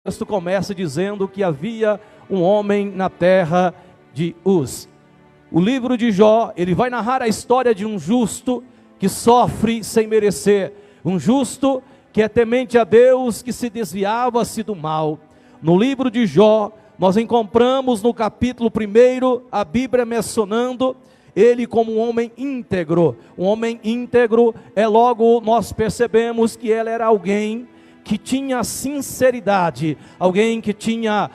O texto começa dizendo que havia um homem na terra de Uz. O livro de Jó, ele vai narrar a história de um justo que sofre sem merecer, um justo que é temente a Deus, que se desviava-se do mal. No livro de Jó, nós encontramos no capítulo 1, a Bíblia mencionando ele como um homem íntegro. Um homem íntegro logo nós percebemos que ele era alguém que tinha sinceridade, alguém que tinha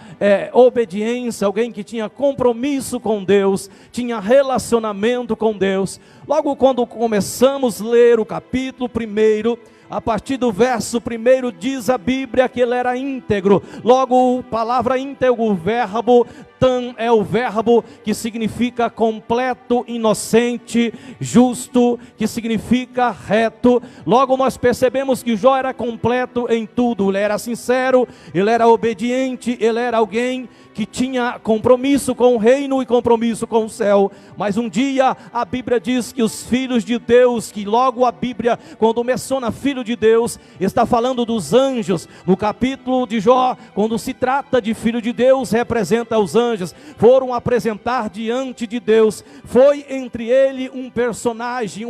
obediência, alguém que tinha compromisso com Deus, tinha relacionamento com Deus. Logo quando começamos a ler o capítulo 1, a partir do verso 1 diz a Bíblia que ele era íntegro. Logo, a palavra íntegro, o verbo tam é o verbo que significa completo, inocente, justo, que significa reto. Logo nós percebemos que Jó era completo em tudo. Ele era sincero, ele era obediente, ele era alguém que tinha compromisso com o reino e compromisso com o céu. Mas um dia a Bíblia diz que os filhos de Deus, que logo a Bíblia, quando menciona filho de Deus, está falando dos anjos. No capítulo de Jó, quando se trata de filho de Deus, representa os anjos, foram apresentar diante de Deus. Foi entre ele um personagem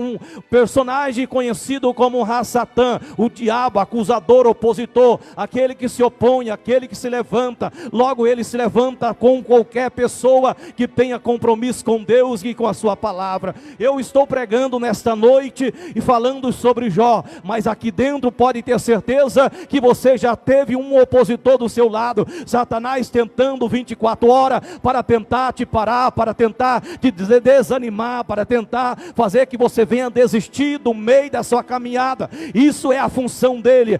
conhecido como Ra-Satã, o diabo, acusador, opositor, aquele que se opõe, aquele que se levanta. Logo ele se levanta com qualquer pessoa que tenha compromisso com Deus e com a sua palavra. Eu estou pregando nesta noite e falando sobre Jó, mas aqui dentro pode ter certeza que você já teve um opositor do seu lado, Satanás tentando 24 horas para tentar te parar, para tentar te desanimar, para tentar fazer que você venha desistir do meio da sua caminhada. Isso é a função dele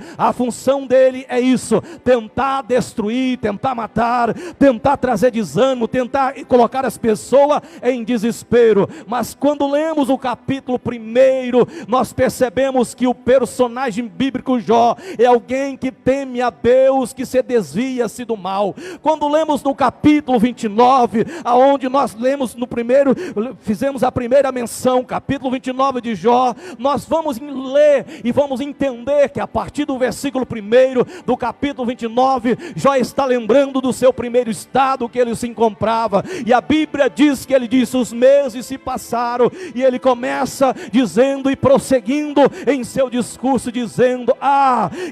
é isso, tentar destruir, tentar matar, tentar trazer desânimo, tentar colocar as pessoas em desespero. Mas quando lemos o capítulo 1, nós percebemos que o personagem bíblico Jó é alguém que teme a Deus, que se desvia-se do mal. Quando lemos no capítulo 29, aonde nós lemos fizemos a primeira menção, capítulo 29 de Jó, nós vamos ler e vamos entender que a partir do versículo 1 do capítulo 29, Jó está lembrando do seu primeiro estado que ele se encontrava, e a Bíblia diz que ele disse: os meses se passaram, e ele começa dizendo e prosseguindo em seu discurso, dizendo: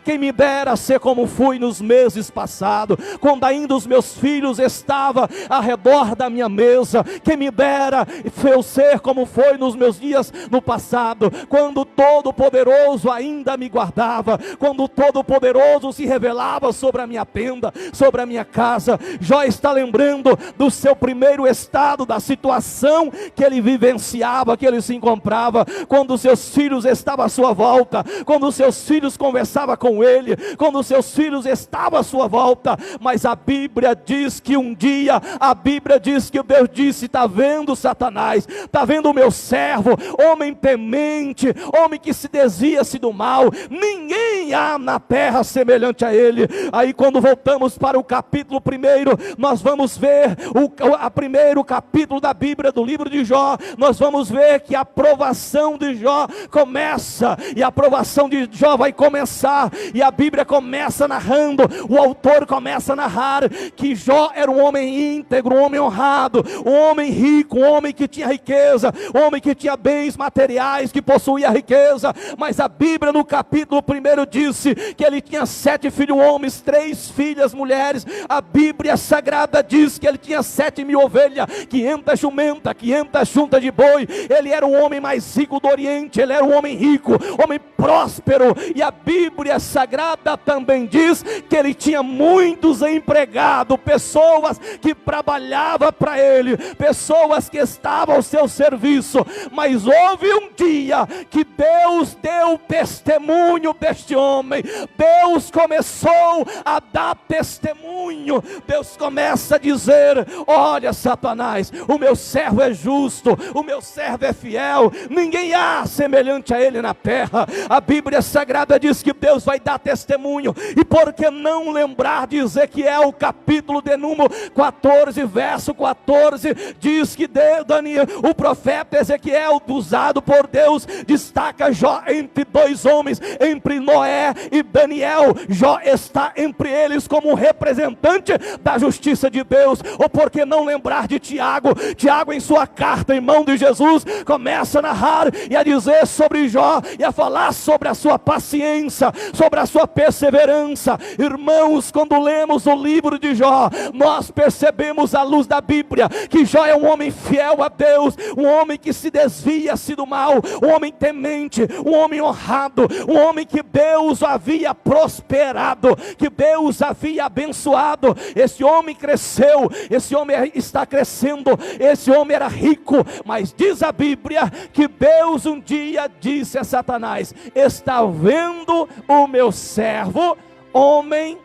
quem me dera ser como fui nos meses passados, quando ainda os meus filhos estavam ao redor da minha mesa. Quem me dera eu ser como foi nos meus dias no passado, quando o Todo-Poderoso ainda me guardava, quando o Todo-Poderoso se revelava sobre a minha tenda, sobre a minha casa. Jó está lembrando do seu primeiro estado, da situação que ele vivenciava, que ele se encontrava, quando seus filhos estavam à sua volta, quando seus filhos conversavam com ele, quando seus filhos estavam à sua volta. Mas a Bíblia diz que um dia, a Bíblia diz que Deus disse: está vendo, Satanás, está vendo o meu servo, homem temente, homem que se desvia-se do mal, ninguém há na terra semelhante a ele. Aí quando voltamos para o capítulo 1, nós vamos ver o primeiro capítulo da Bíblia, do livro de Jó. Nós vamos ver que a aprovação de Jó começa, e a aprovação de Jó vai começar, e a Bíblia começa narrando, o autor começa a narrar que Jó era um homem íntegro, um homem honrado, um homem rico, um homem que tinha riqueza, um homem que tinha bens materiais, que possuía riqueza. Mas a Bíblia no capítulo 1 disse que ele tinha 7 filhos homens, 3 filhas mulheres. A Bíblia Sagrada diz que ele tinha 7.000 ovelhas, 500 jumentas, 500 juntas de boi. Ele era o homem mais rico do Oriente, ele era um homem rico, homem próspero. E a Bíblia Sagrada também diz que ele tinha muitos empregados, pessoas que trabalhavam para ele, pessoas que estavam ao seu serviço. Mas houve um dia que Deus deu testemunho deste homem. Deus começou a dar testemunho. Deus começa a dizer: olha, Satanás, o meu servo é justo, o meu servo é fiel, ninguém há semelhante a ele na terra. A Bíblia Bíblia Sagrada diz que Deus vai dar testemunho. E por que não lembrar de Ezequiel, capítulo de número 14, verso 14, diz que Daniel, o profeta Ezequiel, usado por Deus, destaca Jó entre dois homens, entre Noé e Daniel. Jó está entre eles como um representante da justiça de Deus. Ou por que não lembrar de Tiago? Tiago, em sua carta, irmão de Jesus, começa a narrar e a dizer sobre Jó, e a falar sobre a sua paciência, sobre a sua perseverança. Irmãos, quando lemos o livro de Jó, nós percebemos à luz da Bíblia, que Jó é um homem fiel a Deus, um homem que se desvia-se do mal, um homem temente, um homem honrado, um homem que Deus havia prosperado, que Deus havia abençoado. Esse homem cresceu, esse homem está crescendo, esse homem era rico, mas diz a Bíblia que Deus um dia disse a Satanás: está vendo o meu servo, homem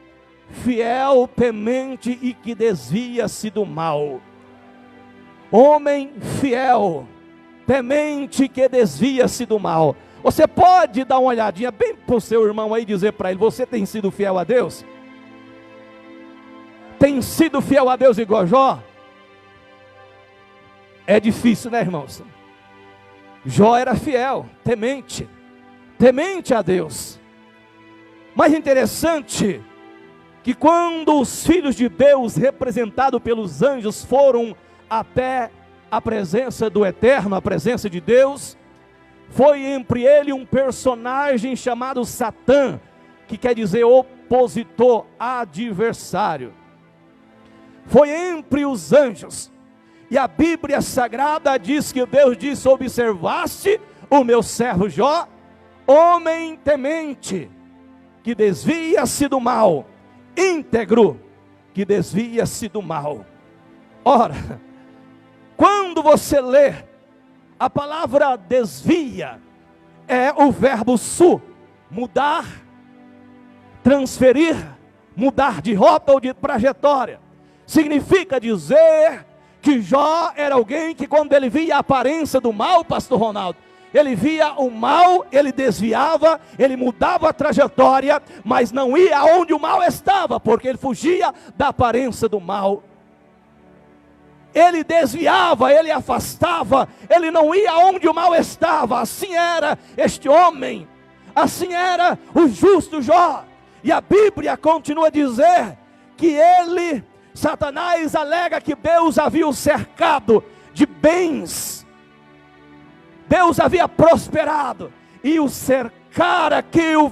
fiel, temente e que desvia-se do mal. Homem fiel, temente que desvia-se do mal. Você pode dar uma olhadinha bem para o seu irmão aí e dizer para ele: você tem sido fiel a Deus? Tem sido fiel a Deus igual Jó? É difícil, né, irmãos? Jó era fiel, temente a Deus. Mas interessante que quando os filhos de Deus, representados pelos anjos, foram até a presença do Eterno, a presença de Deus, foi entre ele um personagem chamado Satã, que quer dizer opositor, adversário. Foi entre os anjos. E a Bíblia Sagrada diz que Deus disse: observaste o meu servo Jó, homem temente, que desvia-se do mal, íntegro, que desvia-se do mal. Ora, quando você lê a palavra desvia, é o verbo su, mudar, transferir, mudar de rota ou de trajetória. Significa dizer que Jó era alguém que, quando ele via a aparência do mal, pastor Ronaldo, ele via o mal, ele desviava, ele mudava a trajetória, mas não ia onde o mal estava, porque ele fugia da aparência do mal. Ele desviava, ele afastava, ele não ia onde o mal estava. Assim era este homem, assim era o justo Jó. E a Bíblia continua a dizer que ele, Satanás, alega que Deus havia o cercado de bens, Deus havia prosperado e o cercara, que o